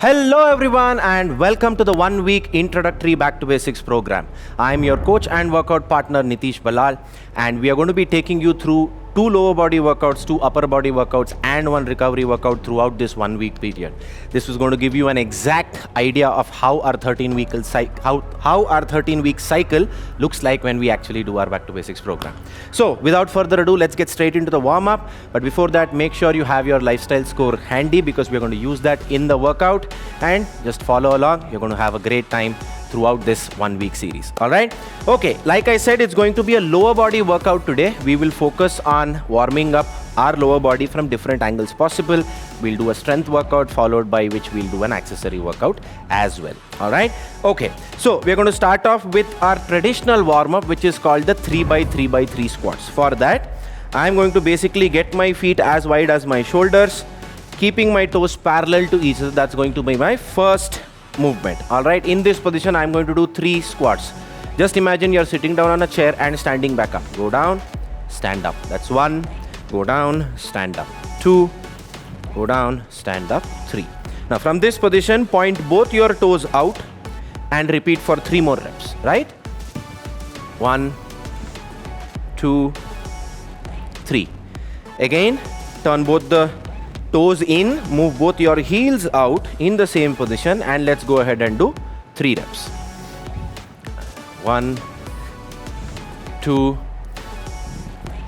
Hello everyone and welcome to the 1 week introductory back to basics program. I am your coach and workout partner Nitish Balal, and we are going to be taking you through 2 lower body workouts, 2 upper body workouts and 1 recovery workout throughout this 1 week period. This is going to give you an exact idea of how our 13 week cycle looks like when we actually do our back to basics program. So without further ado, let's get straight into the warm up. But before that, make sure you have your lifestyle score handy because we're going to use that in the workout, and just follow along. You're going to have a great time throughout this 1 week series. All right. Okay. Like I said, it's going to be a lower body workout today. We will focus on warming up our lower body from different angles possible. We'll do a strength workout, followed by which we'll do an accessory workout as well. All right. Okay. So we're going to start off with our traditional warm up, which is called the 3x3x3 squats. For that, I'm going to basically get my feet as wide as my shoulders, keeping my toes parallel to each other. That's going to be my first movement. All right. In this position, I'm going to do 3 squats. Just imagine you're sitting down on a chair and standing back up. Go down, stand up. That's 1. Go down, stand up. 2. Go down, stand up. 3. Now from this position, point both your toes out and repeat for 3 more reps. Right? 1, 2, 3. Again, turn both the toes in, move both your heels out in the same position, and let's go ahead and do 3 reps. 1, 2,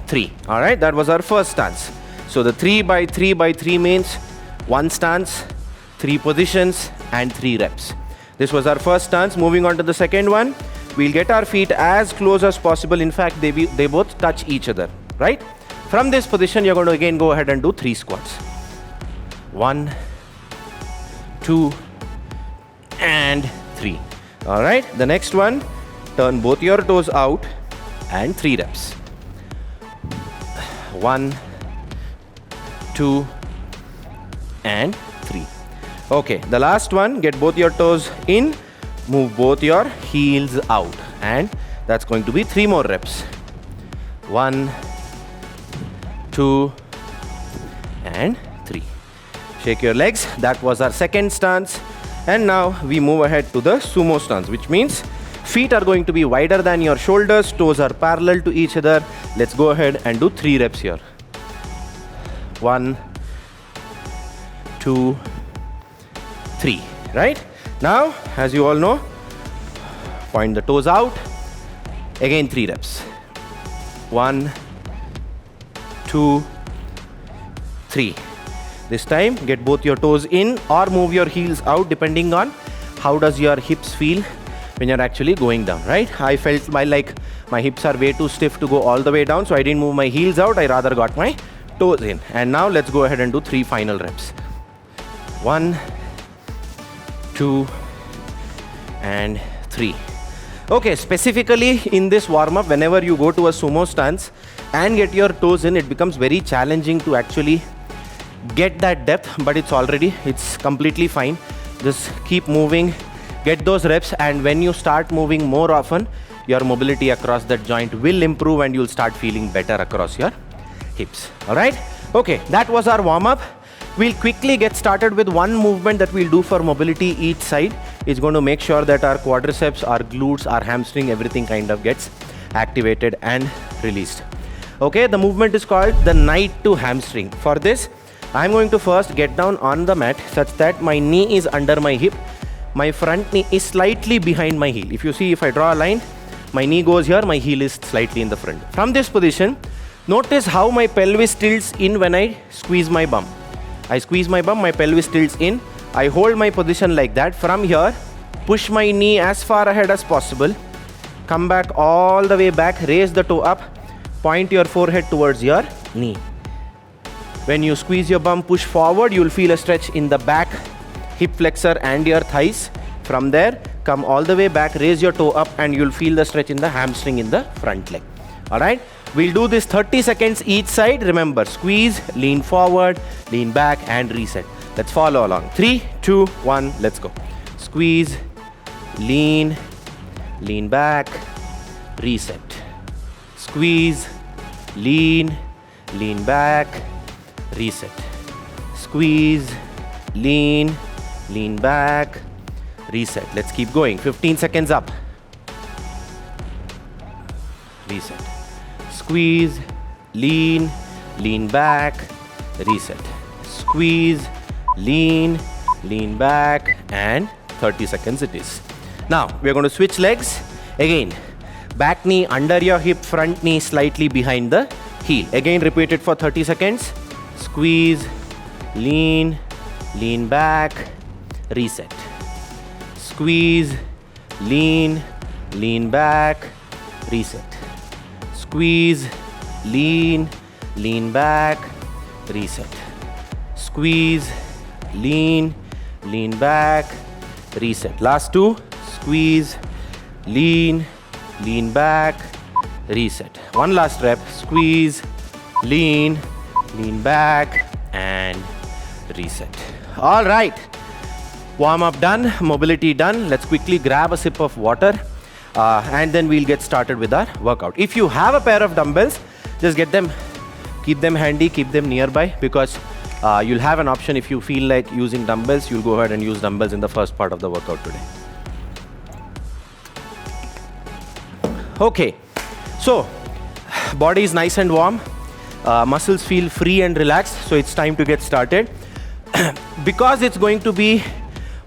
3. All right, that was our first stance. So the 3x3x3 means 1 stance, 3 positions and 3 reps. This was our first stance. Moving on to the second one, we'll get our feet as close as possible. In fact, they both touch each other, right? From this position, you're going to again go ahead and do 3 squats. 1, 2, and 3. All right. The next one, turn both your toes out and 3 reps. 1, 2, and 3. Okay. The last one, get both your toes in, move both your heels out, and that's going to be 3 more reps. 1, 2, and 3. Shake your legs. That was our second stance. And now we move ahead to the sumo stance, which means feet are going to be wider than your shoulders, toes are parallel to each other. Let's go ahead and do 3 reps here. 1, 2, 3. Right? Now, as you all know, point the toes out. Again 3 reps. 1, 2, 3. This time, get both your toes in or move your heels out, depending on how does your hips feel when you're actually going down, right? I felt my hips are way too stiff to go all the way down, so I didn't move my heels out. I rather got my toes in. And now let's go ahead and do 3 final reps. 1, 2, and 3. Okay, specifically in this warm-up, whenever you go to a sumo stance and get your toes in, it becomes very challenging to actually get that depth, but it's completely fine. Just keep moving, get those reps, and when you start moving more often, your mobility across that joint will improve and you'll start feeling better across your hips. All right. Okay, that was our warm-up. We'll quickly get started with one movement that we'll do for mobility each side. It's going to make sure that our quadriceps, our glutes, our hamstring, everything kind of gets activated and released. Okay, the movement is called the knight to hamstring. For this, I'm going to first get down on the mat such that my knee is under my hip. My front knee is slightly behind my heel. If you see, if I draw a line, my knee goes here, my heel is slightly in the front. From this position, notice how my pelvis tilts in when I squeeze my bum. I squeeze my bum, my pelvis tilts in. I hold my position like that. From here, push my knee as far ahead as possible. Come back all the way back, raise the toe up, point your forehead towards your knee. When you squeeze your bum, push forward, you'll feel a stretch in the back, hip flexor and your thighs. From there, come all the way back, raise your toe up, and you'll feel the stretch in the hamstring in the front leg. All right. We'll do this 30 seconds each side. Remember, squeeze, lean forward, lean back, and reset. Let's follow along. 3, 2, 1, let's go. Squeeze, lean back, reset. Squeeze, lean back, reset. Squeeze, lean lean back, reset. Let's keep going. 15 seconds up. Reset. Squeeze, lean, lean back, reset. Squeeze, lean, lean back, and 30 seconds it is. Now, we're going to switch legs. Again, back knee under your hip, front knee slightly behind the heel. Again, repeat it for 30 seconds. Squeeze, lean, lean back, reset. Squeeze, lean, lean back, reset. Squeeze, lean, lean back, reset. Squeeze, lean, lean back, reset. Last two. Squeeze, lean, lean back, reset. One last rep. Squeeze, lean, lean back, and reset. All right. Warm up done, mobility done. Let's quickly grab a sip of water and then we'll get started with our workout. If you have a pair of dumbbells, just get them, keep them handy, keep them nearby, because you'll have an option. If you feel like using dumbbells, you'll go ahead and use dumbbells in the first part of the workout today. Okay, so body is nice and warm, muscles feel free and relaxed, so it's time to get started. Because it's going to be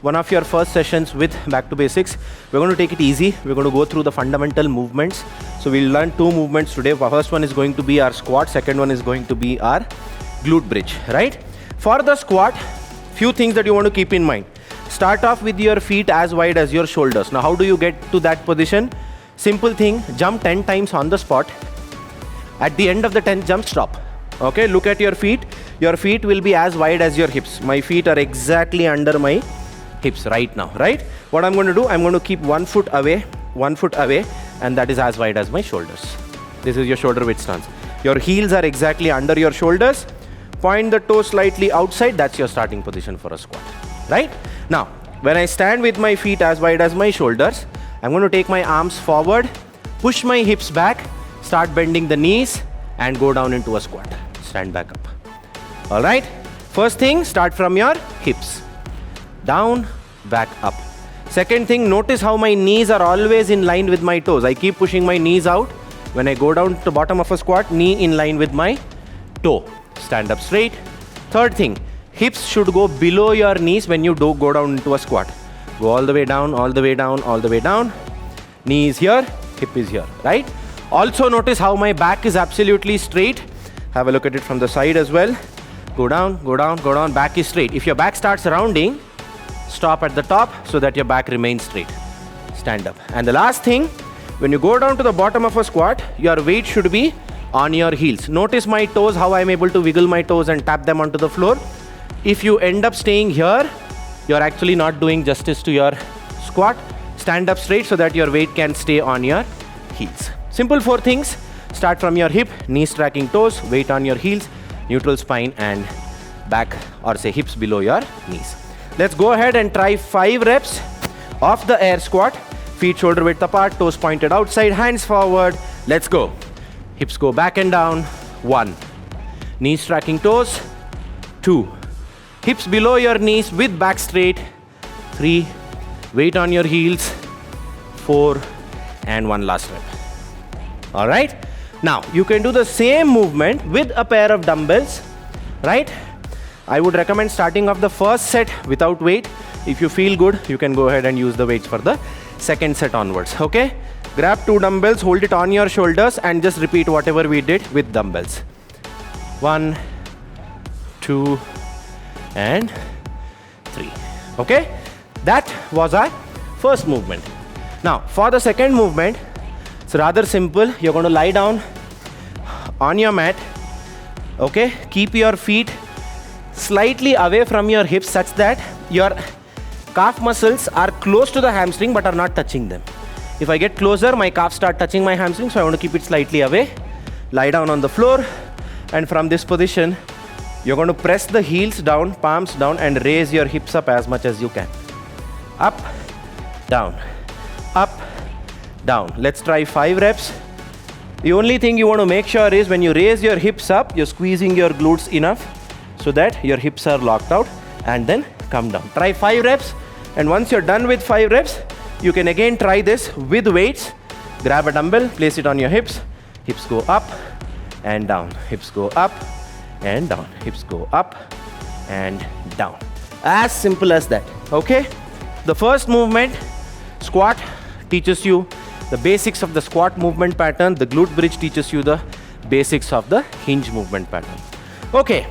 one of your first sessions with Back to Basics, we're going to take it easy. We're going to go through the fundamental movements. So we'll learn two movements today. The first one is going to be our squat. Second one is going to be our glute bridge, right? For the squat, few things that you want to keep in mind. Start off with your feet as wide as your shoulders. Now, how do you get to that position? Simple thing, jump 10 times on the spot. At the end of the 10th jump, stop. Okay, look at your feet. Your feet will be as wide as your hips. My feet are exactly under my hips right now, right? What I'm going to do, I'm going to keep 1 foot away, and that is as wide as my shoulders. This is your shoulder width stance. Your heels are exactly under your shoulders. Point the toes slightly outside. That's your starting position for a squat, right? Now, when I stand with my feet as wide as my shoulders, I'm going to take my arms forward, push my hips back, start bending the knees, and go down into a squat. Stand back up. All right? First thing, start from your hips. Down, back up. Second thing, notice how my knees are always in line with my toes. I keep pushing my knees out. When I go down to the bottom of a squat, knee in line with my toe. Stand up straight. Third thing, hips should go below your knees when you do go down into a squat. Go all the way down, all the way down, all the way down. Knee is here, hip is here, right? Also notice how my back is absolutely straight. Have a look at it from the side as well. Go down, go down, go down. Back is straight. If your back starts rounding, stop at the top so that your back remains straight. Stand up. And the last thing, when you go down to the bottom of a squat, your weight should be on your heels. Notice my toes, how I'm able to wiggle my toes and tap them onto the floor. If you end up staying here, you're actually not doing justice to your squat. Stand up straight so that your weight can stay on your heels. Simple 4 things. Start from your hip, knees tracking toes, weight on your heels, neutral spine, and back, or say hips below your knees. Let's go ahead and try 5 reps of the air squat. Feet shoulder width apart, toes pointed outside, hands forward. Let's go. Hips go back and down. 1. Knees tracking toes. 2. Hips below your knees with back straight. 3. Weight on your heels. 4. And 1 last rep. All right. Now, you can do the same movement with a pair of dumbbells, right? I would recommend starting off the first set without weight. If you feel good, you can go ahead and use the weights for the second set onwards, okay? Grab 2 dumbbells, hold it on your shoulders, and just repeat whatever we did with dumbbells. 1, 2, and 3, okay? That was our first movement. Now, for the second movement, it's rather simple. You're going to lie down on your mat, okay? Keep your feet slightly away from your hips such that your calf muscles are close to the hamstring but are not touching them. If I get closer, my calves start touching my hamstring, so I want to keep it slightly away. Lie down on the floor, and from this position, you're going to press the heels down, palms down, and raise your hips up as much as you can. Up, down, up, down. Let's try 5 reps. The only thing you want to make sure is when you raise your hips up, you're squeezing your glutes enough so that your hips are locked out. and then come down. Try 5 reps, and once you're done with 5 reps, you can again try this with weights. Grab a dumbbell, place it on your hips. Hips go up and down. Hips go up and down. Hips go up and down. As simple as that, okay? The first movement, squat, teaches you the basics of the squat movement pattern. The glute bridge teaches you the basics of the hinge movement pattern. Okay,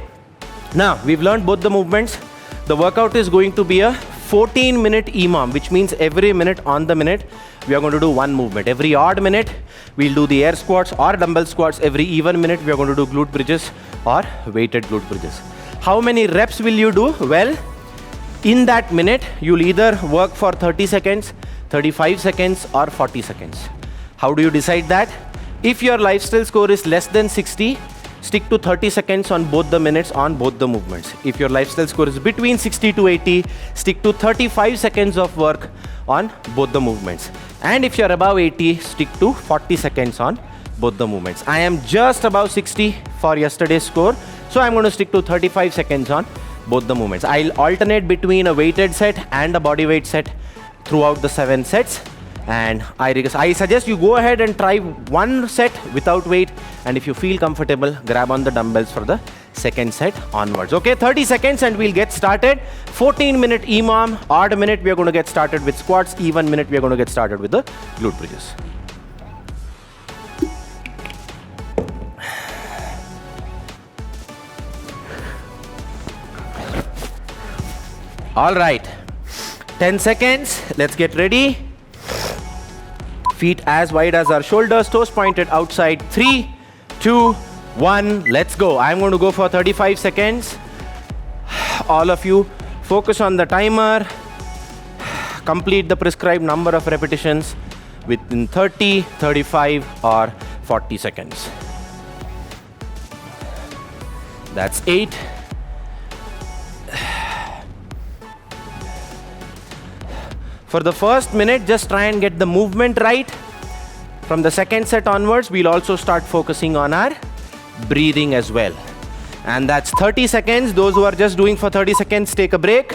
now we've learned both the movements. The workout is going to be a 14-minute EMOM, which means every minute on the minute, we are going to do one movement. Every odd minute, we'll do the air squats or dumbbell squats. Every even minute, we are going to do glute bridges or weighted glute bridges. How many reps will you do? Well, in that minute, you'll either work for 30 seconds, 35 seconds, or 40 seconds. How do you decide that? If your lifestyle score is less than 60, stick to 30 seconds on both the minutes on both the movements. If your lifestyle score is between 60 to 80, stick to 35 seconds of work on both the movements. And if you're above 80, stick to 40 seconds on both the movements. I am just above 60 for yesterday's score, so I'm going to stick to 35 seconds on both the movements. I'll alternate between a weighted set and a body weight set throughout the 7 sets. And I suggest you go ahead and try one set without weight, and if you feel comfortable, grab on the dumbbells for the second set onwards. Okay, 30 seconds and we'll get started. 14-minute EMOM, odd minute we are going to get started with squats, even minute we are going to get started with the glute bridges. All right, 10 seconds, let's get ready. Feet as wide as our shoulders, toes pointed outside. 3, 2, 1, let's go. I'm going to go for 35 seconds. All of you, focus on the timer. Complete the prescribed number of repetitions within 30, 35, or 40 seconds. That's 8. For the first minute, just try and get the movement right. From the second set onwards, we'll also start focusing on our breathing as well. And that's 30 seconds. Those who are just doing for 30 seconds, take a break.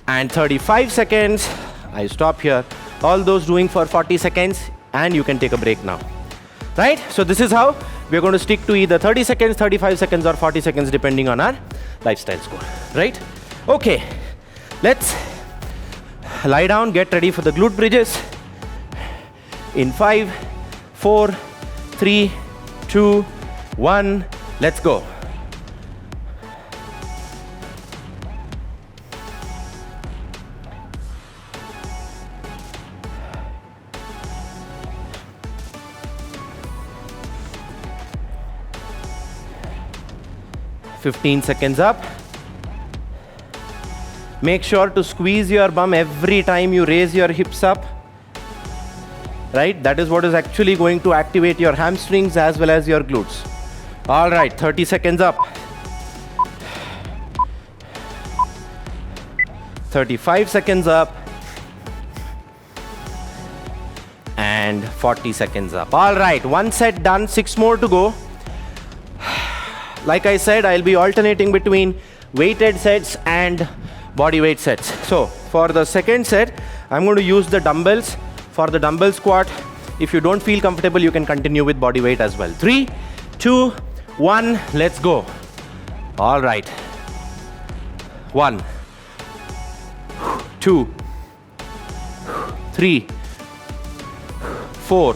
And 35 seconds, I stop here. All those doing for 40 seconds, and you can take a break now. Right? So this is how we're going to stick to either 30 seconds, 35 seconds, or 40 seconds, depending on our lifestyle score. Right? Okay. Let's lie down, get ready for the glute bridges. In 5, 4, 3, 2, 1, let's go. "15 seconds up. Make sure to squeeze your bum every time you raise your hips up. Right? That is what is actually going to activate your hamstrings as well as your glutes. All right, 30 seconds up. 35 seconds up. And 40 seconds up. All right, one set done, 6 more to go. Like I said, I'll be alternating between weighted sets and body weight sets. So for the second set, I'm going to use the dumbbells. For the dumbbell squat, if you don't feel comfortable, you can continue with body weight as well. 3, 2, 1, let's go. All right. 1, 2, 3, 4,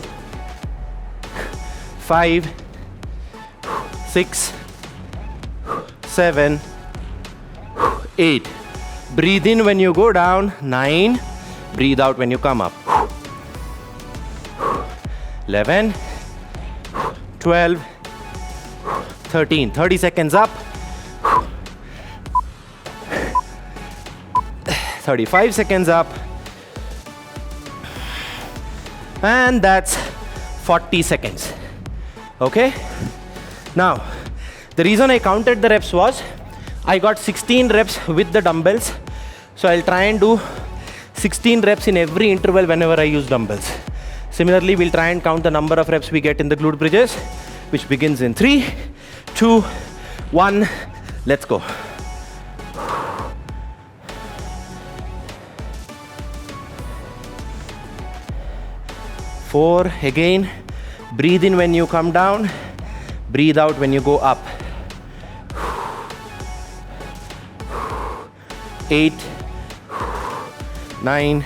5, 6, 7, 8. Breathe in when you go down. 9. Breathe out when you come up. 11, 12, 13. 30 seconds up. 35 seconds up. And that's 40 seconds. Okay? Now, the reason I counted the reps was I got 16 reps with the dumbbells. So I'll try and do 16 reps in every interval whenever I use dumbbells. Similarly, we'll try and count the number of reps we get in the glute bridges, which begins in 3, 2, 1. Let's go. 4. Again, breathe in when you come down, breathe out when you go up. 8, 9,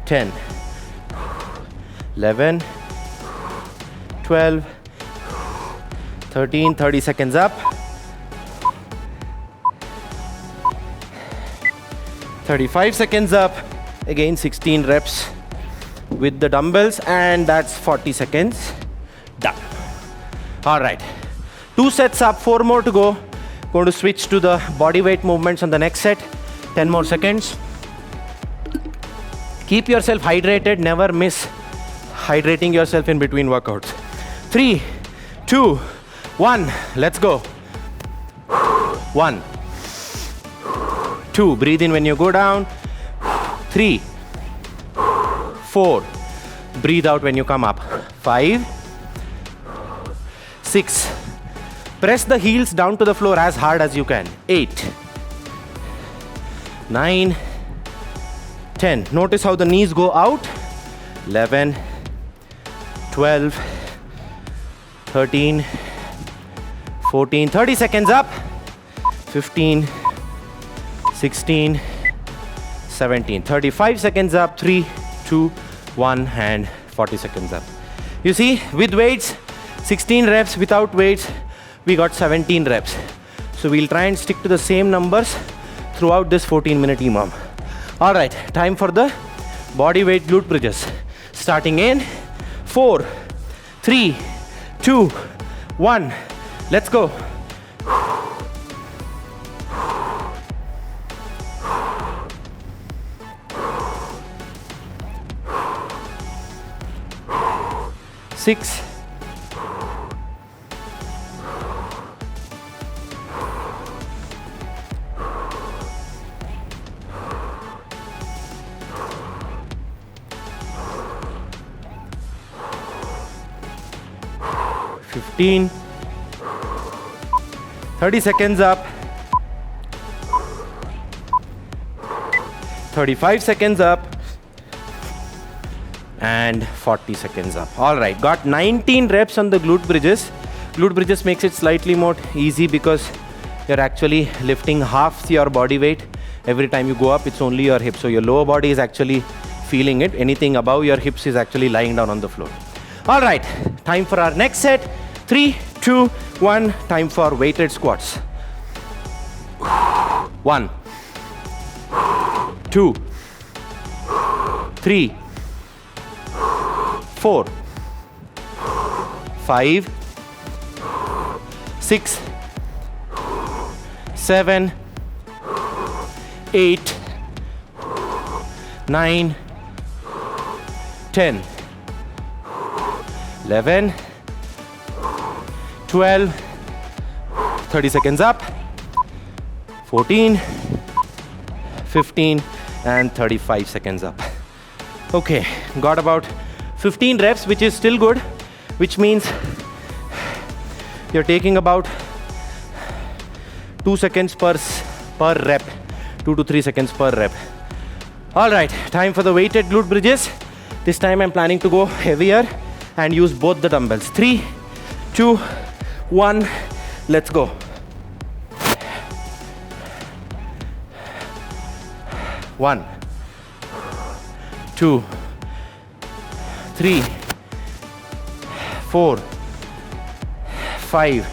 10, 11, 12, 13, 30 seconds up. 35 seconds up. Again, 16 reps with the dumbbells, and that's 40 seconds. Done. All right. 2 sets up, 4 more to go. Going to switch to the body weight movements on the next set. 10 more seconds. Keep yourself hydrated. Never miss hydrating yourself in between workouts. 3, 2, 1. Let's go. 1, 2. Breathe in when you go down. 3, 4. Breathe out when you come up. 5, 6. Press the heels down to the floor as hard as you can. 8, 9, 10. Notice how the knees go out. 11, 12, 13, 14, 30 seconds up. 15, 16, 17, 35 seconds up. 3, 2, 1, and 40 seconds up. You see, with weights, 16 reps. Without weights, we got 17 reps. So we'll try and stick to the same numbers throughout this 14-minute EMOM. All right, time for the body weight glute bridges. Starting in 4, 3, 2, 1. Let's go. Six, 15, 30 seconds up, 35 seconds up, and 40 seconds up. All right, got 19 reps on the glute bridges. Glute bridges makes it slightly more easy because you're actually lifting half your body weight. Every time you go up, it's only your hips. So your lower body is actually feeling it. Anything above your hips is actually lying down on the floor. All right, time for our next set. 3, 2, 1. Time for weighted squats. 1, 2, 3, 4, 5, 6, 7, 8, 9, 10, 11, 12, 30 seconds up, 14, 15, and 35 seconds up. Okay, got about 15 reps, which is still good, which means you're taking about 2 seconds per rep, 2 to 3 seconds per rep. All right, time for the weighted glute bridges. This time I'm planning to go heavier and use both the dumbbells. 3, 2, 1, let's go. 1, 2, 3, 4, 5,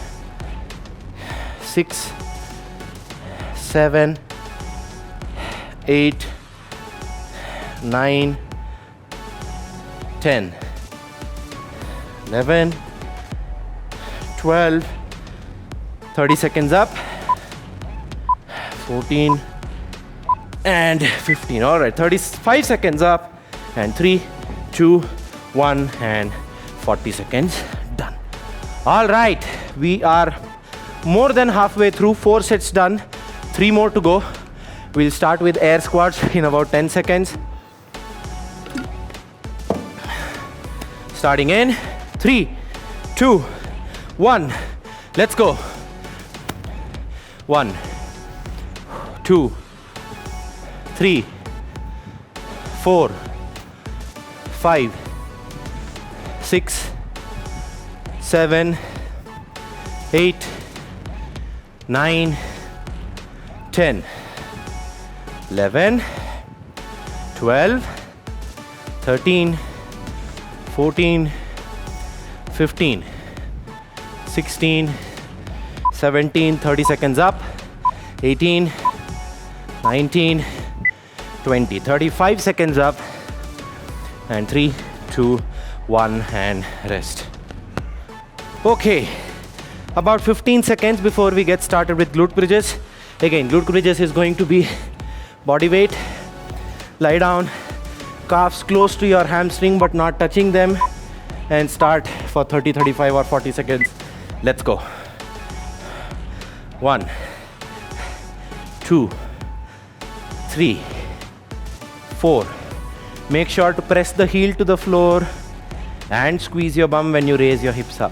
6, 7, 8, 9, 10, 11, 12, 30 seconds up, 14, and 15. All right, 35 seconds up, and 3, 2, 1, and 40 seconds. Done. All right, we are more than halfway through. 4 sets done, 3 more to go. We'll start with air squats in about 10 seconds. Starting in 3, 2, 1. Let's go. 1, 2, 3, 4, 5, 6, 7, 8, 9, 10, 11, 12, 13, 14, 15, 16, 17, 30 seconds up, 18, 19, 20, 35 seconds up, and 3, 2, 1, and rest. Okay, about 15 seconds before we get started with glute bridges. Again, glute bridges is going to be body weight, lie down, calves close to your hamstring but not touching them, and start for 30, 35 or 40 seconds. Let's go. 1, 2, 3, 4. Make sure to press the heel to the floor and squeeze your bum when you raise your hips up.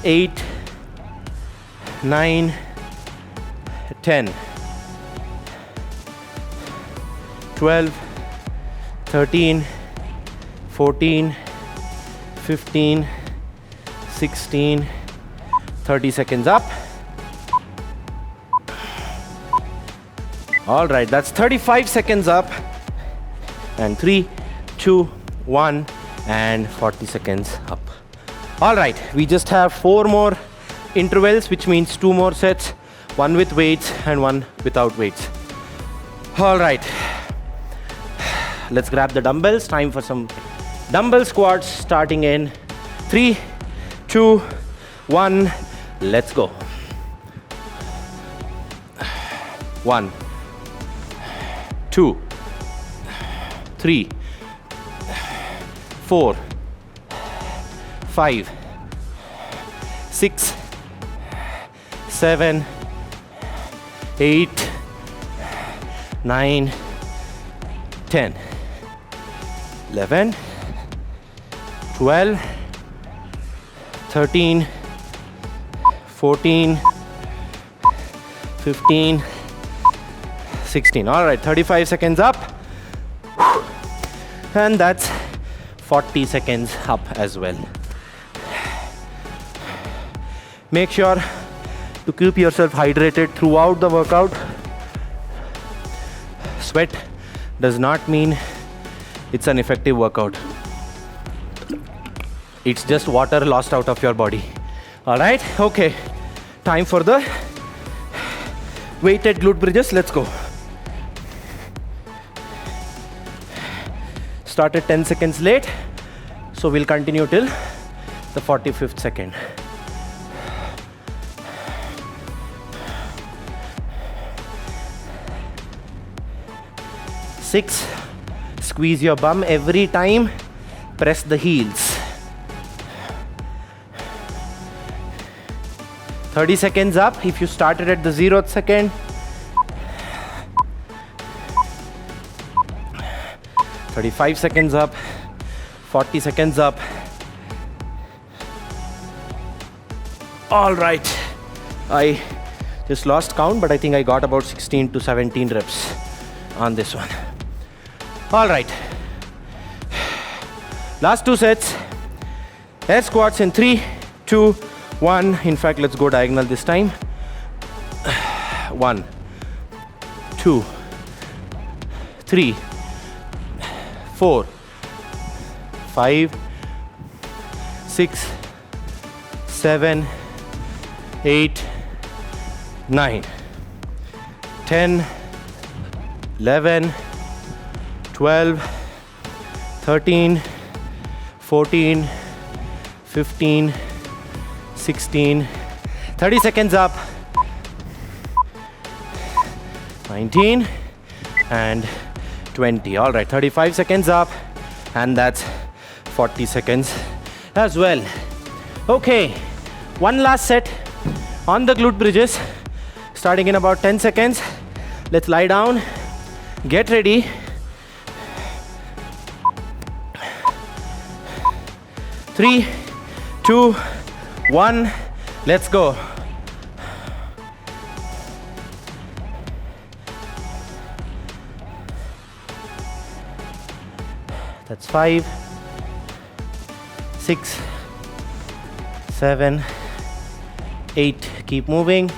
8, 9, 10, 12, 13, 14, 15, 16, 30 seconds up. All right, that's 35 seconds up. And 3, 2, 1, and 40 seconds up. All right, we just have 4 more intervals, which means 2 more sets, 1 with weights and 1 without weights. All right, let's grab the dumbbells. Time for some dumbbell squats starting in 3, 2, 1. Let's go. 1, 2, 3, 4, 5, 6, 7, 8, 9, 10, 11, 12, 13, 14, 15, 16. All right, 35 seconds up. And that's 40 seconds up as well. Make sure to keep yourself hydrated throughout the workout. Sweat does not mean it's an effective workout. It's just water lost out of your body. All right, okay. Time for the weighted glute bridges. Let's go. Started 10 seconds late, so we'll continue till the 45th second. 6, squeeze your bum every time, press the heels. 30 seconds up if you started at the 0th second. 35 seconds up, 40 seconds up. All right, I just lost count, but I think I got about 16 to 17 reps on this one. All right, last 2 sets. Air squats in 3, 2, 1. In fact, let's go diagonal this time. 1, 2, 3, 4, 5, 6, 7, 8, 9, 10, 11, 12, 13, 14, 15, 16, 30 seconds up, 19, and 20. All right, 35 seconds up, and that's 40 seconds as well. Okay, one last set on the glute bridges, starting in about 10 seconds. Let's lie down, get ready. Three, 2, 1, let's go. That's 5, 6, 7, 8. Keep moving.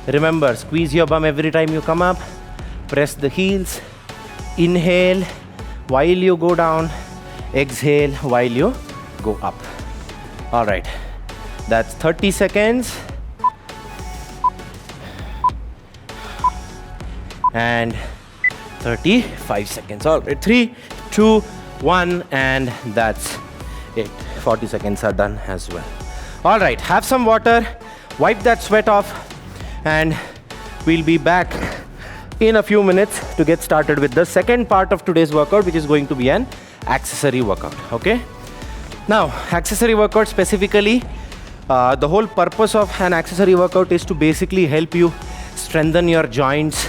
Remember, squeeze your bum every time you come up. Press the heels. Inhale while you go down. Exhale while you go up. All right. That's 30 seconds. And 35 seconds. All right. 3, 2, 1. And that's it. 40 seconds are done as well. All right. Have some water. Wipe that sweat off. And we'll be back in a few minutes to get started with the second part of today's workout, which is going to be an accessory workout. Okay? Now, accessory workout specifically, the whole purpose of an accessory workout is to basically help you strengthen your joints,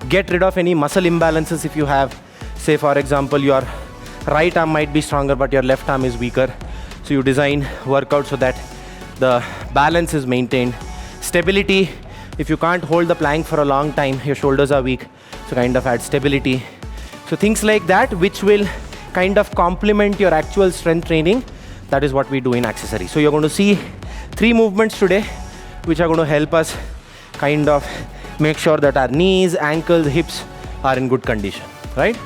get rid of any muscle imbalances if you have. Say, for example, your right arm might be stronger, but your left arm is weaker. So you design workouts so that the balance is maintained. Stability, if you can't hold the plank for a long time, your shoulders are weak, so kind of add stability. So things like that, which will kind of complement your actual strength training. That is what we do in accessory. So you're going to see 3 movements today, which are going to help us kind of make sure that our knees, ankles, hips are in good condition, right?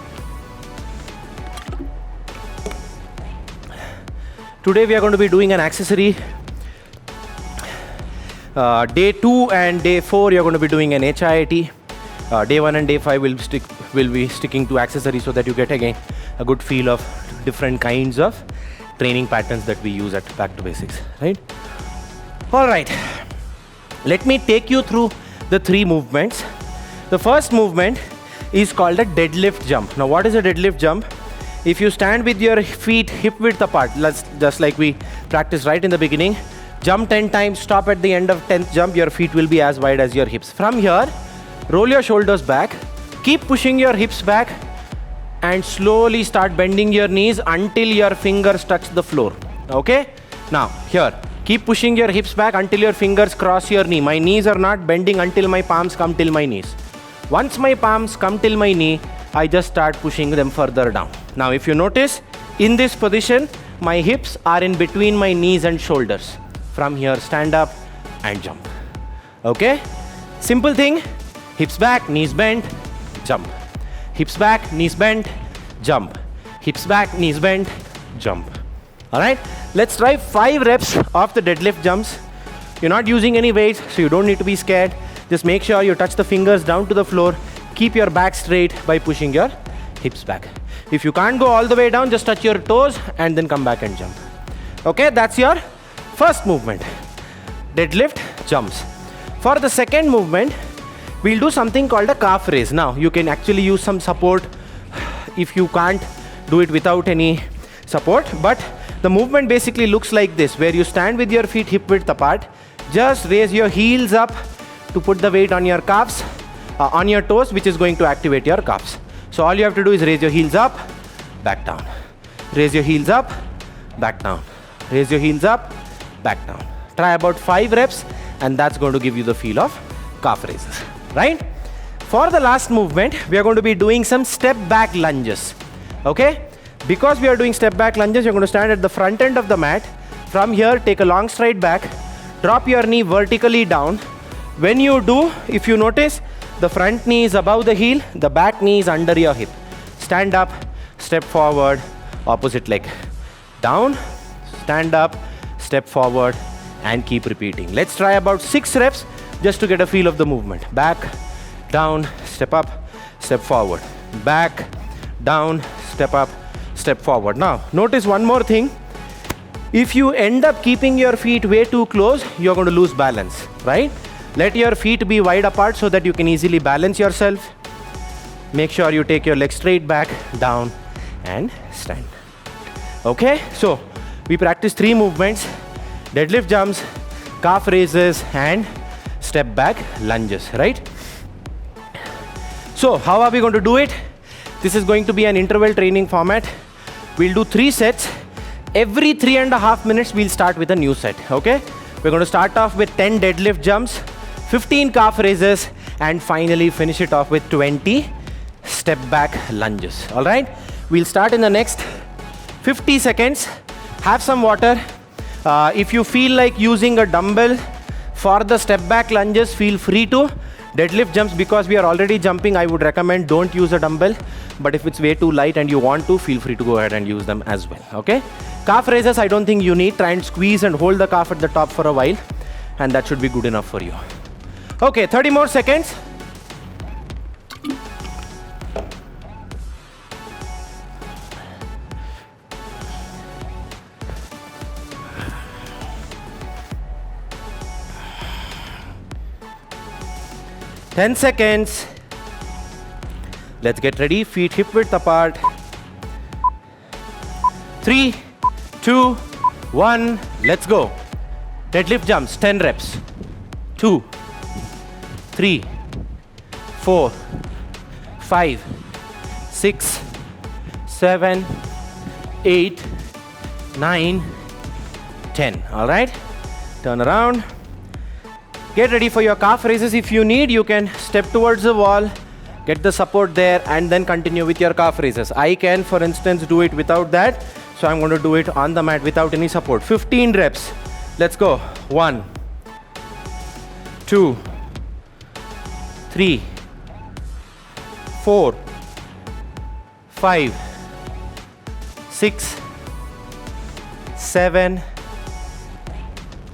Today we are going to be doing an accessory. Day 2 and day 4 you're going to be doing an HIIT. Day 1 and day 5 will be sticking to accessory, so that you get again a good feel of different kinds of training patterns that we use at Back to Basics, right? All right, let me take you through the 3 movements. The first movement is called a deadlift jump. Now what is a deadlift jump? If you stand with your feet hip width apart, just like we practiced right in the beginning, jump 10 times, stop at the end of 10th jump, your feet will be as wide as your hips. From here, roll your shoulders back, keep pushing your hips back, and slowly start bending your knees until your fingers touch the floor. Okay? Now, here, keep pushing your hips back until your fingers cross your knee. My knees are not bending until my palms come till my knees. Once my palms come till my knee, I just start pushing them further down. Now, if you notice, in this position, my hips are in between my knees and shoulders. From here, stand up and jump. Okay? Simple thing. Hips back, knees bent, jump. Hips back, knees bent, jump. Hips back, knees bent, jump. All right? Let's try 5 reps of the deadlift jumps. You're not using any weights, so you don't need to be scared. Just make sure you touch the fingers down to the floor. Keep your back straight by pushing your hips back. If you can't go all the way down, just touch your toes and then come back and jump. Okay? That's your first movement, deadlift jumps. For the second movement, we'll do something called a calf raise. Now, you can actually use some support if you can't do it without any support, but the movement basically looks like this, where you stand with your feet hip width apart, just raise your heels up to put the weight on your calves, on your toes, which is going to activate your calves. So all you have to do is raise your heels up, back down. Raise your heels up, back down. Raise your heels up, back down. Try about 5 reps, and that's going to give you the feel of calf raises, right? For the last movement, we are going to be doing some step back lunges. Okay? Because we are doing step back lunges, you're going to stand at the front end of the mat. From here, take a long stride back, drop your knee vertically down. When you do, if you notice, the front knee is above the heel, the back knee is under your hip. Stand up, step forward, opposite leg. Down, stand up, step forward, and keep repeating. Let's try about 6 reps just to get a feel of the movement. Back, down, step up, step forward. Back, down, step up, step forward. Now, notice one more thing. If you end up keeping your feet way too close, you're going to lose balance, right? Let your feet be wide apart so that you can easily balance yourself. Make sure you take your legs straight back, down, and stand. Okay? So, we practice 3 movements: deadlift jumps, calf raises, and step back lunges, right? So, how are we going to do it? This is going to be an interval training format. We'll do 3 sets. Every 3.5 minutes, we'll start with a new set, okay? We're going to start off with 10 deadlift jumps, 15 calf raises, and finally finish it off with 20 step back lunges, all right? We'll start in the next 50 seconds. Have some water. If you feel like using a dumbbell for the step back lunges, feel free to. Deadlift jumps, because we are already jumping, I would recommend don't use a dumbbell. But if it's way too light and you want to, feel free to go ahead and use them as well. Okay? Calf raises, I don't think you need. Try and squeeze and hold the calf at the top for a while, and that should be good enough for you. Okay, 30 more seconds. Ten seconds. Let's get ready. Feet hip width apart. 3, 2, 1. Let's go. Deadlift jumps, 10 reps. 2, 3, 4, 5, 6, 7, 8, 9, 10. All right. Turn around. Get ready for your calf raises. If you need, you can step towards the wall, get the support there, and then continue with your calf raises. I can, for instance, do it without that. So I'm going to do it on the mat without any support. 15 reps. Let's go. 1, 2, 3, 4, 5, 6, 7,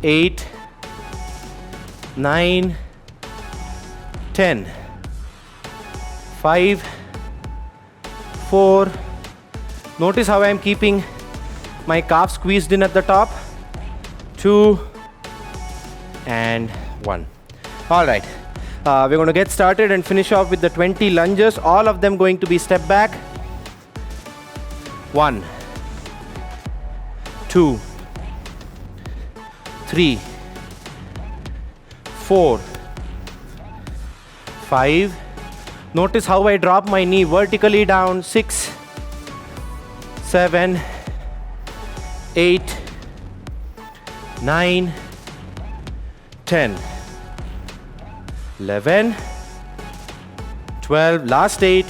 8, 9, 10. 5, 4. Notice how I am keeping my calf squeezed in at the top. 2 and 1. All right. We're going to get started and finish off with the 20 lunges. All of them going to be step back. 1, 2, 3, 4, 5. Notice how I drop my knee vertically down. 6, 7, 8, 9, 10, 11, 12, last 8,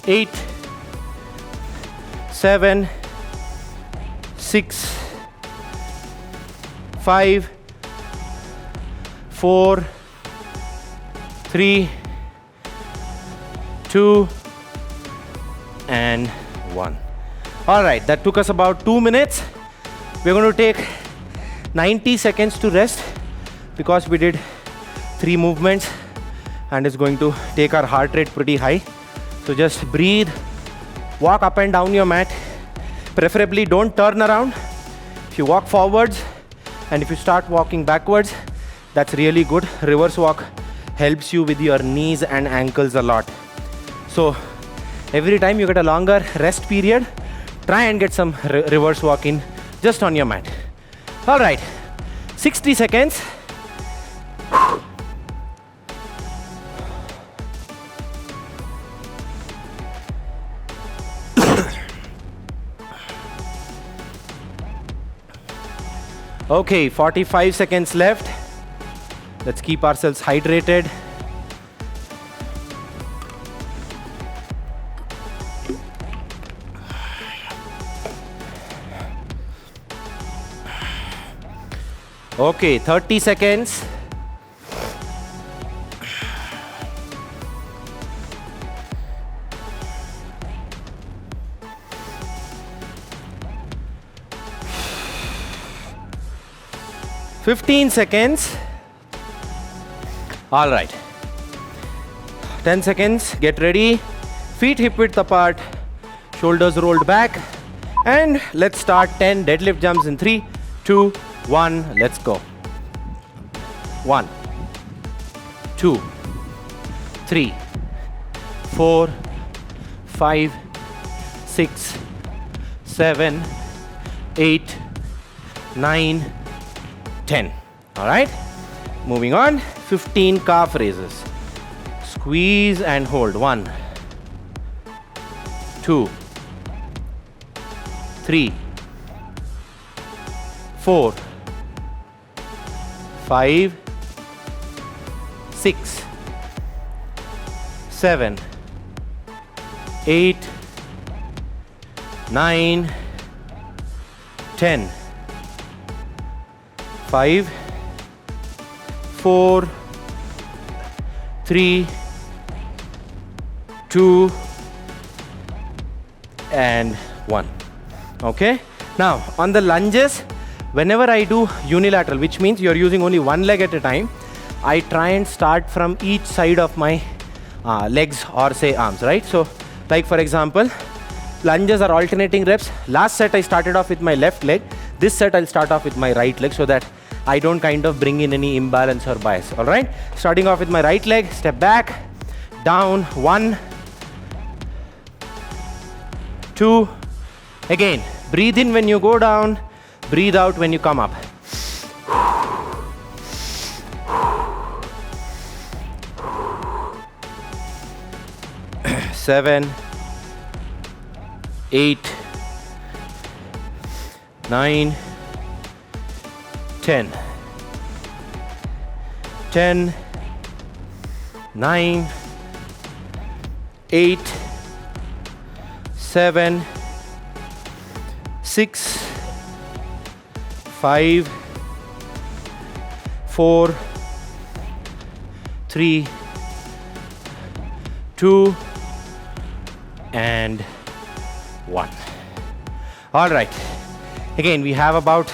8, 7, 6, 5, 4, 3, 2 and 1. All right, that took us about 2 minutes. We're going to take 90 seconds to rest because we did 3 movements and it's going to take our heart rate pretty high. So just breathe, walk up and down your mat. Preferably don't turn around. If you walk forwards and if you start walking backwards, that's really good. Reverse walk helps you with your knees and ankles a lot. So every time you get a longer rest period, try and get some reverse walk in just on your mat. All right, 60 seconds. Okay, 45 seconds left. Let's keep ourselves hydrated. Okay, 30 seconds. $15 seconds. All right. 10 seconds. Get ready. Feet hip width apart. Shoulders rolled back. And let's start 10 deadlift jumps in 3, 2, 1. Let's go. 1, 2, 3, 4, 5, 6, 7, 8, 9, 10. All right. Moving on. 15 calf raises. Squeeze and hold. 1, 2, 3, 4, 5, 6, 7, 8, 9, 10, 5, 4, 3, 2, and 1. Okay? Now, on the lunges, whenever I do unilateral, which means you're using only one leg at a time, I try and start from each side of my legs or say arms, right? So, like for example, lunges are alternating reps. Last set I started off with my left leg. This set I'll start off with my right leg so that I don't kind of bring in any imbalance or bias, all right? Starting off with my right leg, step back, down, 1, 2, again, breathe in when you go down, breathe out when you come up. 7, 8, 9, 10. 10, 9, 8, 7, 6, 5, 4, 3, 2, and 1. All right. Again, we have about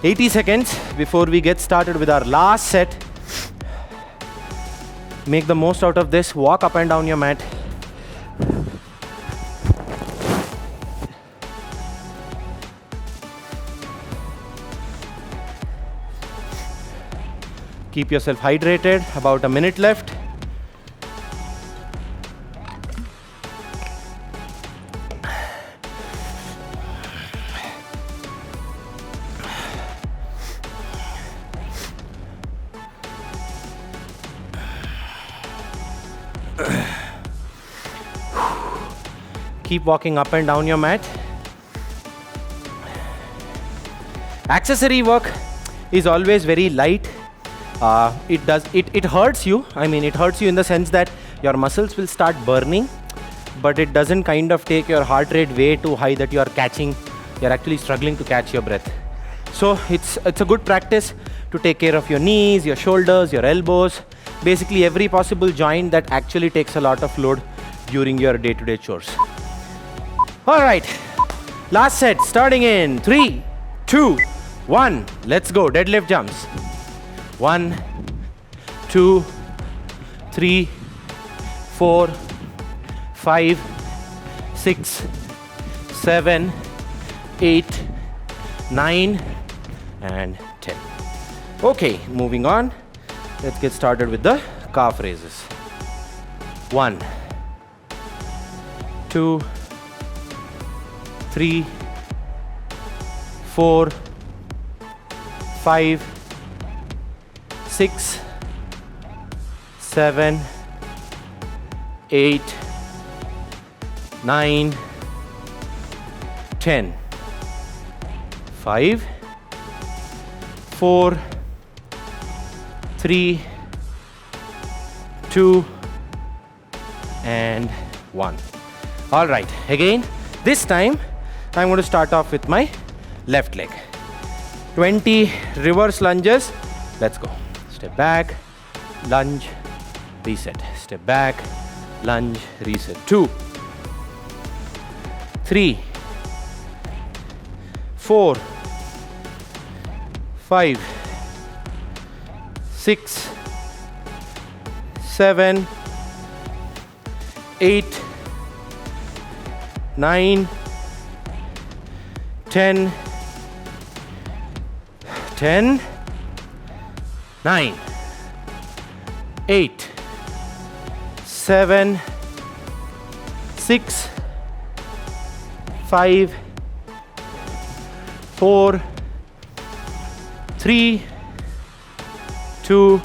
80 seconds before we get started with our last set. Make the most out of this. Walk up and down your mat. Keep yourself hydrated. About a minute left. Keep walking up and down your mat. Accessory work is always very light. It hurts you. I mean, it hurts you in the sense that your muscles will start burning, but it doesn't kind of take your heart rate way too high that you're actually struggling to catch your breath. So it's a good practice to take care of your knees, your shoulders, your elbows, basically every possible joint that actually takes a lot of load during your day-to-day chores. All right, last set, starting in 3, 2, 1. Let's go. Deadlift jumps. 1, 2, 3, 4, 5, 6, 7, 8, 9, and 10. Okay, moving on. Let's get started with the calf raises. 1, 2, 3, 4, 5, 6, 7, 8, 9, 10. 5, 4, 3, 2, and 1. All right, again, this time I'm going to start off with my left leg. 20 reverse lunges. Let's go. Step back, lunge, reset. Step back, lunge, reset. 2, 3, 4, 5, 6, 7, 8, 9, 10, 10, 9, 8, 7, 6, 5, 4, 3, 2,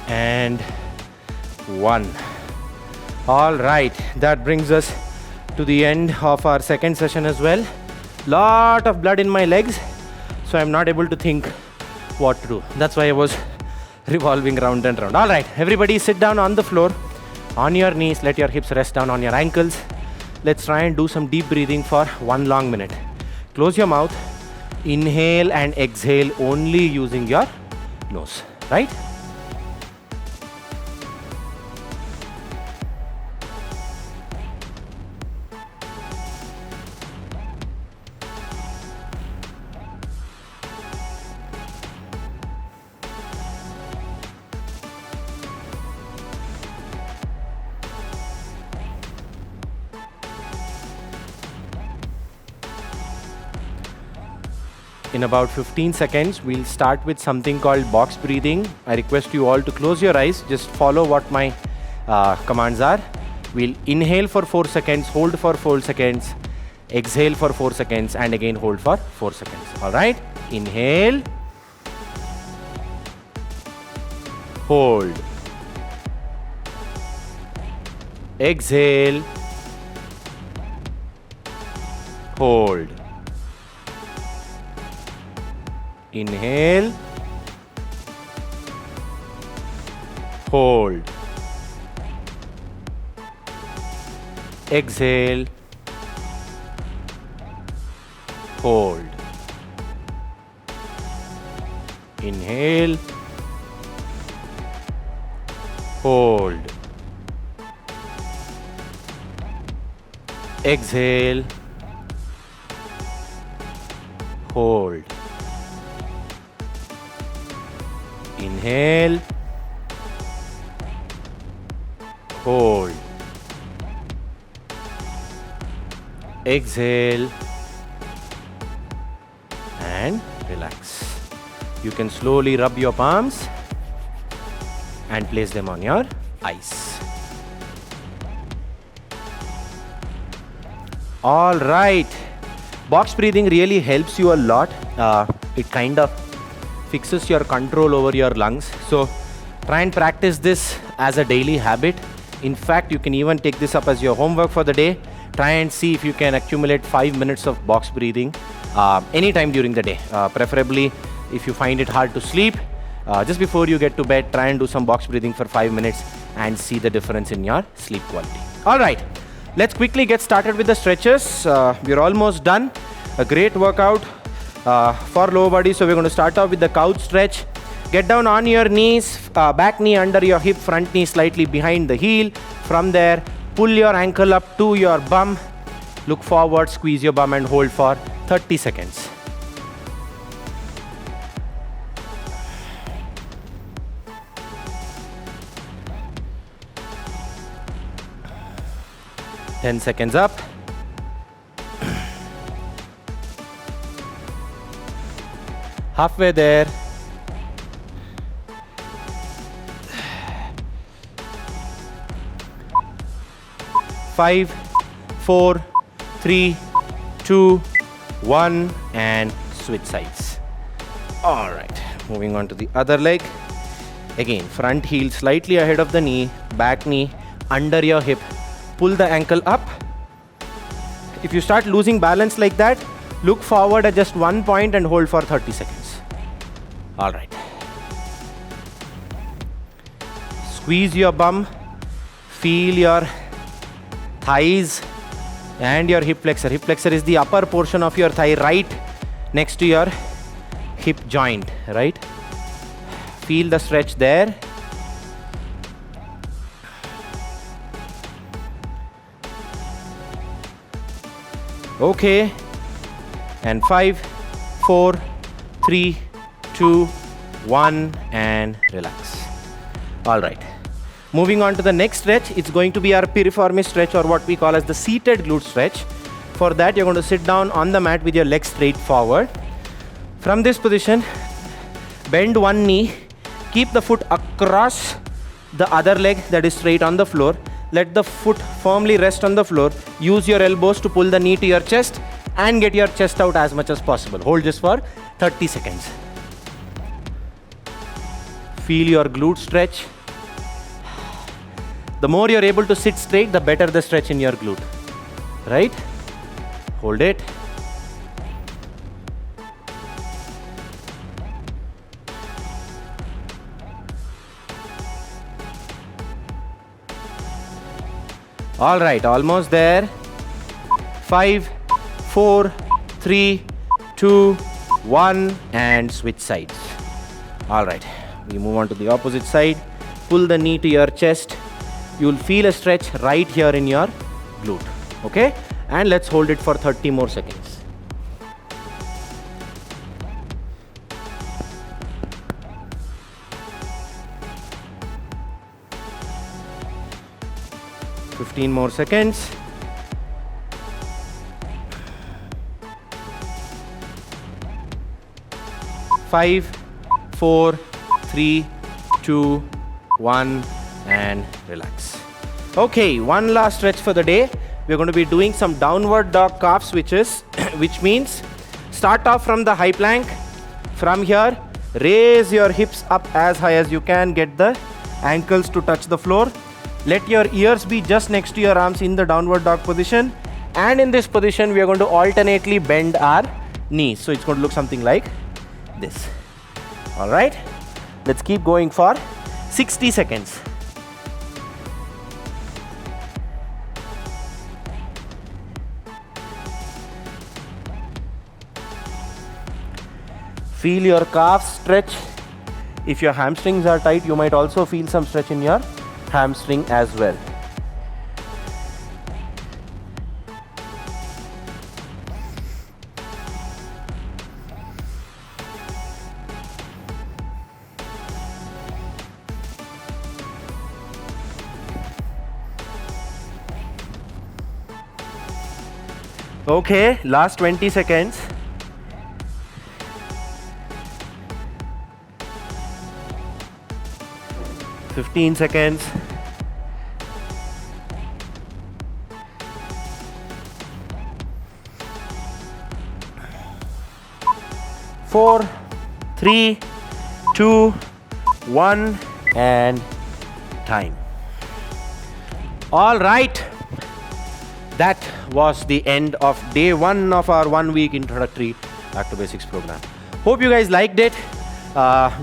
and 1. All right, that brings us to the end of our second session as well. Lot of blood in my legs, so I'm not able to think what to do. That's why I was revolving round and round. All right, everybody sit down on the floor, on your knees, let your hips rest down on your ankles. Let's try and do some deep breathing for 1 long minute. Close your mouth. Inhale and exhale only using your nose, right? In about 15 seconds, we'll start with something called box breathing. I request you all to close your eyes. Just follow what my commands are. We'll inhale for 4 seconds, hold for 4 seconds, exhale for 4 seconds, and again hold for 4 seconds. All right? Inhale. Hold. Exhale. Hold. Inhale. Hold. Exhale. Hold. Inhale. Hold. Exhale. Hold. Inhale. Hold. Exhale. And relax. You can slowly rub your palms and place them on your eyes. All right. Box breathing really helps you a lot. It kind of fixes your control over your lungs. So try and practice this as a daily habit. In fact, you can even take this up as your homework for the day. Try and see if you can accumulate 5 minutes of box breathing anytime during the day. Preferably, if you find it hard to sleep, just before you get to bed, try and do some box breathing for 5 minutes and see the difference in your sleep quality. All right, let's quickly get started with the stretches. We're almost done. A great workout for lower body. So we're going to start off with the couch stretch. Get down on your knees, back knee under your hip, front knee slightly behind the heel. From there, pull your ankle up to your bum. Look forward, squeeze your bum and hold for 30 seconds. Ten seconds up. Halfway there. 5, 4, 3, 2, 1, and switch sides. All right, moving on to the other leg. Again, front heel slightly ahead of the knee, back knee under your hip. Pull the ankle up. If you start losing balance like that, look forward at just 1 point and hold for 30 seconds. All right. Squeeze your bum. Feel your thighs and your hip flexor. Hip flexor is the upper portion of your thigh right next to your hip joint, right? Feel the stretch there. Okay. And 5, 4, 3, 2, 1, and relax. All right. Moving on to the next stretch, it's going to be our piriformis stretch, or what we call as the seated glute stretch. For that, you're going to sit down on the mat with your legs straight forward. From this position, bend one knee, keep the foot across the other leg that is straight on the floor. Let the foot firmly rest on the floor. Use your elbows to pull the knee to your chest and get your chest out as much as possible. Hold this for 30 seconds. Feel your glute stretch. The more you're able to sit straight, the better the stretch in your glute, right? Hold it. All right, almost there. 5, 4, 3, 2, 1, and switch sides. All right, we move on to the opposite side. Pull the knee to your chest. You'll feel a stretch right here in your glute, okay? And let's hold it for 30 more seconds. Fifteen more seconds. 5, 4, 3, 2, 1, and relax. Okay, one last stretch for the day. We're going to be doing some downward dog calf switches, which means start off from the high plank. From here, raise your hips up as high as you can, get the ankles to touch the floor. Let your ears be just next to your arms in the downward dog position. And in this position, we are going to alternately bend our knees. So it's going to look something like this. All right, let's keep going for 60 seconds. Feel your calves stretch. If your hamstrings are tight, you might also feel some stretch in your hamstring as well. Okay, last 20 seconds. Fifteen seconds. 4, 3, 2, 1, and time. All right. That was the end of day 1 of our 1-week introductory Back to Basics program. Hope you guys liked it.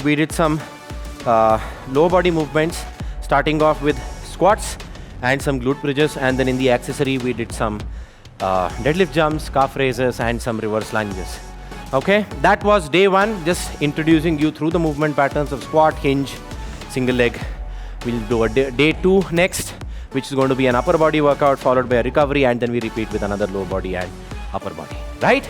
We did some lower body movements, starting off with squats and some glute bridges, and then in the accessory we did some deadlift jumps, calf raises, and some reverse lunges. Okay, that was day 1, just introducing you through the movement patterns of squat, hinge, single leg. We'll do a day 2 next, which is going to be an upper body workout followed by a recovery, and then we repeat with another lower body and upper body, right?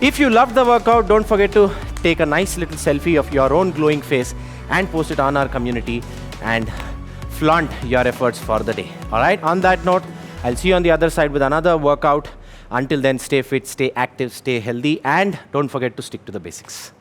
If you loved the workout, don't forget to take a nice little selfie of your own glowing face and post it on our community and flaunt your efforts for the day. All right, on that note, I'll see you on the other side with another workout. Until then, stay fit, stay active, stay healthy, and don't forget to stick to the basics.